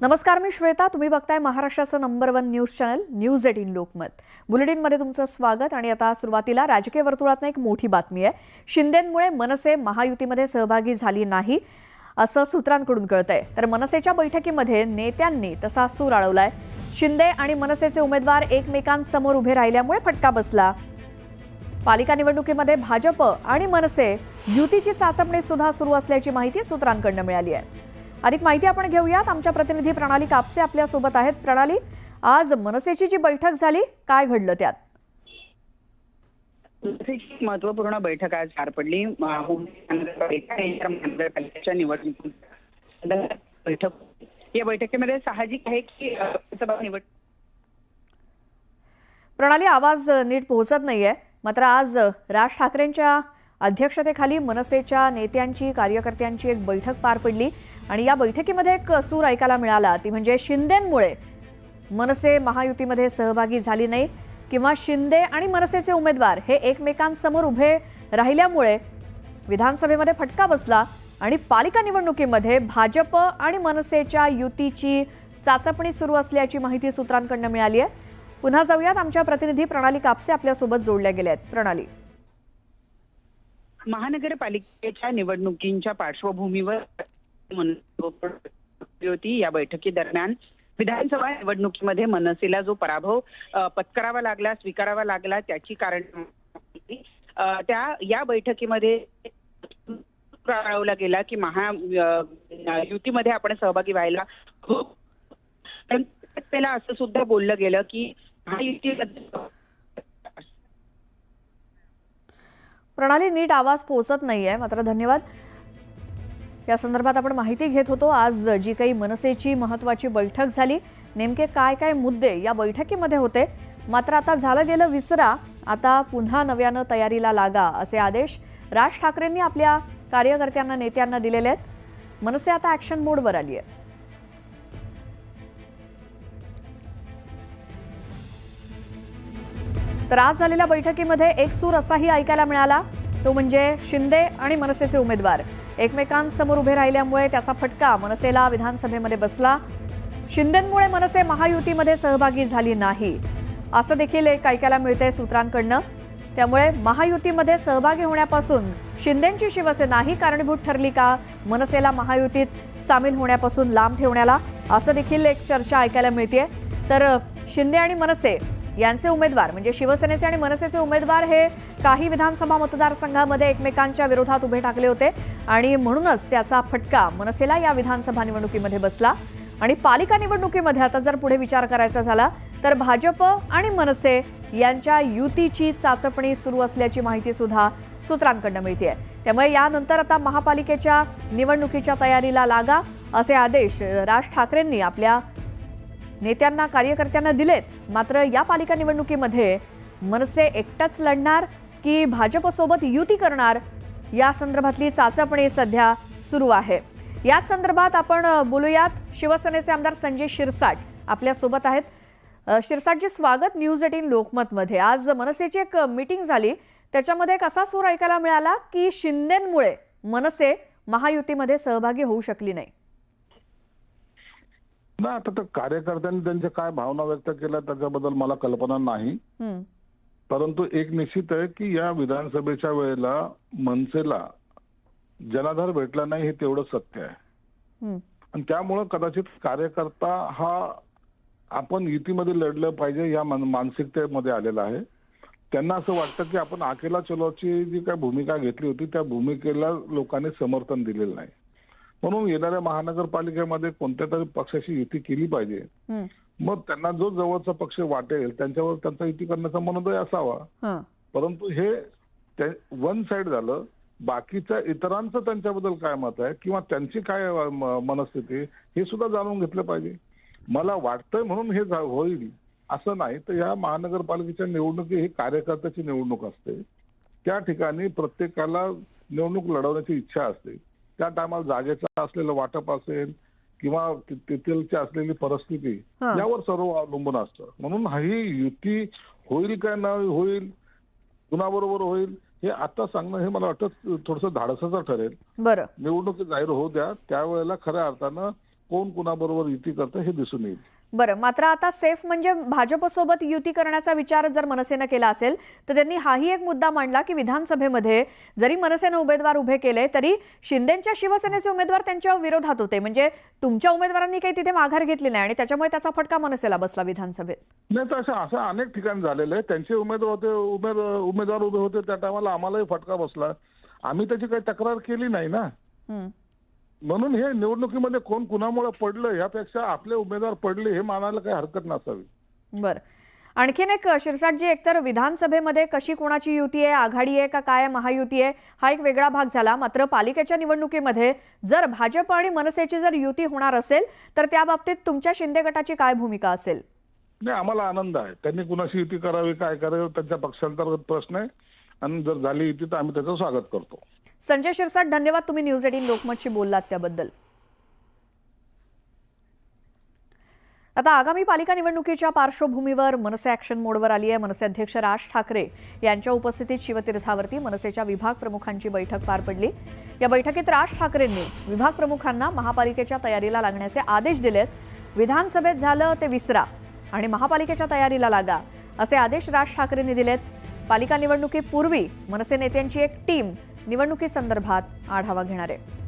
नमस्कार, मी श्वेता. तुम्ही बघताय महाराष्ट्राचं number 1 news channel news 18 Lokmat. बुलेटिनमध्ये तुमचं स्वागत. आणि आता सुरुवातीला राजकीय वर्तुळातून एक मोठी बातमी आहे. शिंदेंमुळे मनसे महायुतीमध्ये सहभागी झाली नाही असं सूत्रांकडून कळतंय. तर मनसेच्या बैठकीमध्ये नेत्यांनी तसा सूर आळवलाय. शिंदे आणि मनसेचे उमेदवार एकमेकांसमोर उभे राहिल्यामुळे फटका बसला. पालिका निवडणुकीमध्ये भाजप आणि मनसे युतीची चाचपणी सुद्धा सुरू असल्याची माहिती सूत्रांकडून मिळाली आहे. अधिक माहिती आपण घेऊयात. आमच्या प्रतिनिधी प्रणाली कापसे आपल्या सोबत आहेत. प्रणाली, आज मनसेची जी बैठक झाली, काय घडलं त्यात? मनसेची महत्वपूर्ण बैठक आज पार पडली. महानगरपालिकेच्या निवडणुकीची बैठक. या बैठकीमध्ये साहजिक आहे की निवड. प्रणाली, आवाज नीट पोहोचत नाहीये. मात्र आज राज ठाकरेंच्या अध्यक्षतेखाली मनसेच्या नेत्यांची कार्यकर्त्यांची एक बैठक पार पडली आणि या बैठकीमध्ये एक सूर ऐकायला मिळाला. ती म्हणजे शिंदेंमुळे मनसे महायुतीमध्ये सहभागी झाली नाही किंवा शिंदे आणि मनसेचे उमेदवार हे एकमेकांसमोर उभे राहिल्यामुळे विधानसभेमध्ये फटका बसला आणि पालिका निवडणुकीमध्ये भाजप आणि मनसेच्या युतीची चाचपणी सुरू असल्याची माहिती सूत्रांकडून मिळाली आहे. पुन्हा जाऊयात. आमच्या प्रतिनिधी प्रणाली कापसे आपल्यासोबत जोडल्या गेल्या आहेत. प्रणाली, महानगरपालिकेच्या निवडणुकींच्या पार्श्वभूमीवर होती. या बैठकी दरम्यान विधानसभा निवडणुकीमध्ये मनसेला जो पराभव पत्करावा लागला, स्वीकारावा लागला, त्याची कारण या बैठकीमध्ये कळवला गेला की महायुतीमध्ये आपण सहभागी व्हायला. त्याला असं सुद्धा बोललं गेलं की महायुती. प्रणाली, नीट आवाज पोहोचत नाहीये. मात्र धन्यवाद. या संदर्भात आपण माहिती घेत होतो. आज जी काही मनसेची महत्त्वाची बैठक झाली, नेमके काय काय मुद्दे या बैठकीमध्ये होते. मात्र आता झालं गेलं विसरा, आता पुन्हा नव्यानं तयारीला लागा असे आदेश राज ठाकरेंनी आपल्या कार्यकर्त्यांना, नेत्यांना दिलेले आहेत. मनसे आता ॲक्शन मोडवर आली आहे. तर आज झालेल्या बैठकीमध्ये एक सूर असाही ऐकायला मिळाला. तो म्हणजे शिंदे आणि मनसेचे उमेदवार एकमेकांसमोर उभे राहिल्यामुळे त्याचा फटका मनसेला विधानसभेमध्ये बसला. शिंदेंमुळे मनसे महायुतीमध्ये सहभागी झाली नाही असं देखील एक ऐकायला मिळतंय सूत्रांकडनं. त्यामुळे महायुतीमध्ये सहभागी होण्यापासून शिंदेंची शिवसेना ही कारणीभूत ठरली का मनसेला महायुतीत सामील होण्यापासून लांब ठेवण्याला, असं देखील एक चर्चा ऐकायला मिळतेय. तर शिंदे आणि मनसे यांचे उमेदवार म्हणजे शिवसेनेचे आणि मनसेचे उमेदवार हे काही विधानसभा मतदारसंघामध्ये एकमेकांच्या विरोधात उभे ठाकले होते आणि म्हणूनच त्याचा फटका मनसेला या विधानसभा निवडणुकीमध्ये बसला. आणि पालिका निवडणुकीमध्ये आता जर पुढे विचार करायचा झाला तर भाजप आणि मनसे यांच्या युतीची चाचपणी सुरू असल्याची माहिती सुद्धा सूत्रांकडून मिळते. त्यामुळे यानंतर आता महापालिकेच्या निवडणुकीच्या तयारीला लागा असे आदेश राज ठाकरेंनी आपल्या नेत्यांना, कार्यकर्त्यांना दिलेत. मात्र या पालिका निवडणुकीमध्ये मनसे एकटाच लढणार की भाजपसोबत युती करणार, या संदर्भातली चाचपणी सध्या सुरू आहे. याच संदर्भात आपण बोलूयात. शिवसेनेचे आमदार संजय शिरसाट आपल्या सोबत आहेत. शिरसाटजी, स्वागत न्यूज 18 लोकमतमध्ये. आज मनसेची एक मीटिंग झाली, त्याच्यामध्ये एक असा सूर ऐकायला मिळाला की शिंदेंमुळे मनसे महायुतीमध्ये सहभागी होऊ शकली नाही. ना, आता तर कार्यकर्त्यांनी त्यांच्या काय भावना व्यक्त केल्या त्याच्याबद्दल मला कल्पना नाही. परंतु एक निश्चित आहे की या विधानसभेच्या वेळेला मनसेला जनाधार भेटला नाही हे तेवढं सत्य आहे. आणि त्यामुळे कदाचित कार्यकर्ता हा आपण युतीमध्ये लढलं पाहिजे या मानसिकतेमध्ये आलेला आहे. त्यांना असं वाटतं की आपण अकेला चलोची जी काय भूमिका घेतली होती त्या भूमिकेला लोकांनी समर्थन दिलेलं नाही. म्हणून येणाऱ्या महानगरपालिकेमध्ये कोणत्या तरी पक्षाची युती केली पाहिजे. मग त्यांना जो जवळचा पक्ष वाटेल त्यांच्यावर त्यांचा युती करण्याचा मनोदय असावा. परंतु हे वन साइड झालं. बाकीच्या इतरांचं त्यांच्याबद्दल काय मत आहे किंवा त्यांची काय मनस्थिती हे सुद्धा जाणून घेतलं पाहिजे. मला वाटतंय म्हणून हे होईल असं नाही. तर या महानगरपालिकेच्या निवडणुकी ही कार्यकर्त्याची निवडणूक असते. त्या ठिकाणी प्रत्येकाला निवडणूक लढवण्याची इच्छा असते. त्या टायमाला जागेचं असलेलं वाटप असेल किंवा तेथीलची असलेली परिस्थिती यावर सर्व अवलंबून असतं. म्हणून ही युती होईल काय न होईल, कुणाबरोबर होईल हे आता सांगणं हे मला वाटतं थोडंसं धाडसाचं ठरेल. बरं, निवडणूक जाहीर होऊ द्या, त्यावेळेला खऱ्या अर्थानं कोण कुणाबरोबर युती करतं हे दिसून येईल. बरं, मात्र आता सेफ म्हणजे भाजपसोबत युती करण्याचा विचार जर मनसेनं केला असेल तर त्यांनी हाही एक मुद्दा मांडला की विधानसभेमध्ये जरी मनसेनं उमेदवार उभे केले तरी शिंदेच्या शिवसेनेचे उमेदवार त्यांच्या विरोधात होते, म्हणजे तुमच्या उमेदवारांनी काही तिथे माघार घेतली नाही आणि त्याच्यामुळे त्याचा फटका मनसेला बसला विधानसभेत. नाही तर असं अनेक ठिकाणी झालेलं आहे. त्यांचे उमेदवार उभे होते त्या टायमाला आम्हालाही फटका बसला. आम्ही त्याची काही तक्रार केली नाही ना. म्हणून हे निवडणुकीमध्ये कोण कुणामुळे पडलं यापेक्षा आपले उमेदवार पडले हे मानायला काही हरकत नसावी. बरं, आणखीन एक शिरसाटजी, एकतर विधानसभेमध्ये कशी कोणाची युती आहे, आघाडी आहे का काय महायुती आहे हा एक वेगळा भाग झाला. मात्र पालिकेच्या निवडणुकीमध्ये जर भाजप आणि मनसेची जर युती होणार असेल तर त्या बाबतीत तुमच्या शिंदे गटाची काय भूमिका असेल? नाही, आम्हाला आनंद आहे. त्यांनी कुणाशी युती करावी काय करावी त्यांच्या पक्षांतर्गत प्रश्न आहे आणि जर झाली युती तर आम्ही त्याचं स्वागत करतो. संजय शिरसाट, धन्यवाद तुम्ही न्यूज 18 लोकमतशी बोललात त्याबद्दल. आता आगामी पालिका निवडणुकीच्या पार्श्वभूमीवर मनसे ॲक्शन मोडवर आली आहे. मनसे अध्यक्ष राज ठाकरे यांच्या उपस्थितीत शिवतीर्थावरती मनसेच्या विभाग प्रमुखांची बैठक पार पडली. या बैठकीत राज ठाकरेंनी विभाग प्रमुखांना महापालिकेच्या तयारीला लागण्याचे आदेश दिलेत. विधानसभेत झालं ते विसरा आणि महापालिकेच्या तयारीला लागा असे आदेश राज ठाकरेंनी दिलेत. पालिका निवडणुकीपूर्वी मनसे नेत्यांची एक टीम निवडणुकीसंदर्भात आढावा घेणार आहे.